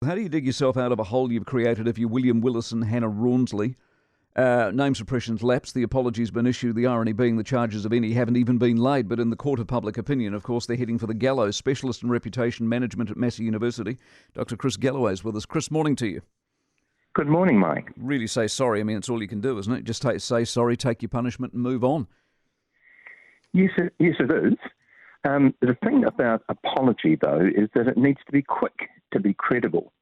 How do you dig yourself out of a hole you've created if you're William Willis and Hannah Rawnsley? Name suppression's lapsed, the apology's been issued, the irony being the charges of any haven't even been laid, but in the court of public opinion, of course, they're heading for the gallows. Specialist in reputation management at Massey University, Dr. Chris Galloway is with us. Chris, morning to you. Good morning, Mike. Really say sorry. I mean, it's all you can do, isn't it? Just say sorry, take your punishment and move on. Yes, it is. The thing about apology, though, is that it needs to be quick to be credible.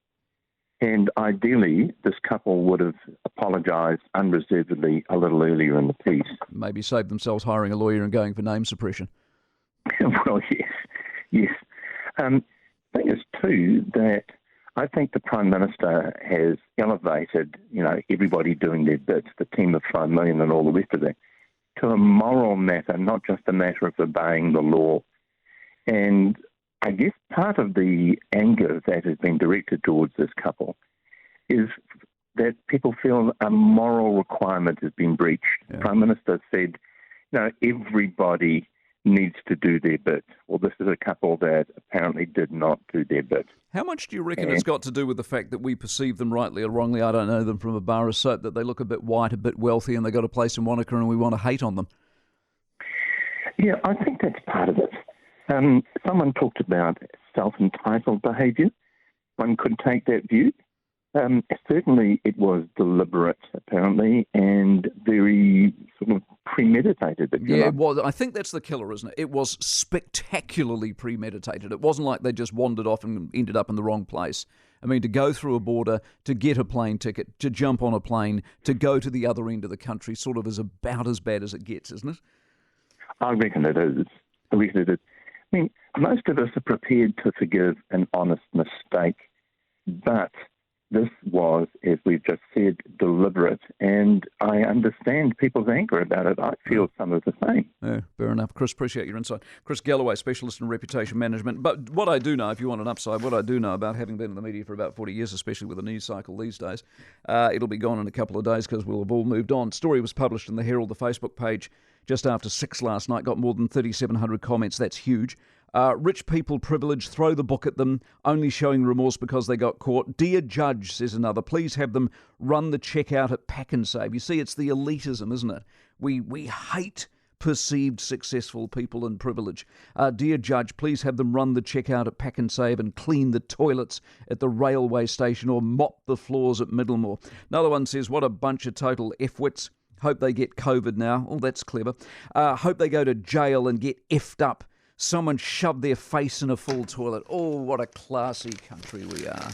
And ideally, this couple would have apologised unreservedly a little earlier in the piece. Maybe save themselves hiring a lawyer and going for name suppression. Well, yes. Thing is, too, that I think the Prime Minister has elevated, everybody doing their bits, the team of 5 million and all the rest of that, to a moral matter, not just a matter of obeying the law. And I guess part of the anger that has been directed towards this couple is that people feel a moral requirement has been breached. Yeah. The Prime Minister said, everybody needs to do their bit. Well, this is a couple that apparently did not do their bit. How much do you reckon it's got to do with the fact that we perceive them rightly or wrongly, I don't know them from a bar of soap, that they look a bit white, a bit wealthy, and they got a place in Wanaka and we want to hate on them? Yeah, I think that's part of it. Someone talked about self-entitled behaviour. One could take that view. Certainly it was deliberate, apparently, and very sort of premeditated. It was. I think that's the killer, isn't it? It was spectacularly premeditated. It wasn't like they just wandered off and ended up in the wrong place. I mean, to go through a border, to get a plane ticket, to jump on a plane, to go to the other end of the country sort of is about as bad as it gets, isn't it? I reckon it is. I mean, most of us are prepared to forgive an honest mistake, but this was, as we've just said, deliberate, and I understand people's anger about it. I feel some of the same. Yeah, fair enough. Chris, appreciate your insight. Chris Galloway, specialist in reputation management. But what I do know, if you want an upside, what I do know about having been in the media for about 40 years, especially with the news cycle these days, it'll be gone in a couple of days because we'll have all moved on. Story was published in the Herald, the Facebook page, just after 6 last night, got more than 3,700 comments. That's huge. Rich people privilege, throw the book at them, only showing remorse because they got caught. Dear Judge, says another, please have them run the check out at Pack and Save. You see, it's the elitism, isn't it? We hate perceived successful people in privilege. Dear Judge, please have them run the check out at Pack and Save and clean the toilets at the railway station or mop the floors at Middlemore. Another one says, what a bunch of total F-wits. Hope they get COVID now. Oh, that's clever. Hope they go to jail and get effed up. Someone shoved their face in a full toilet. Oh, what a classy country we are.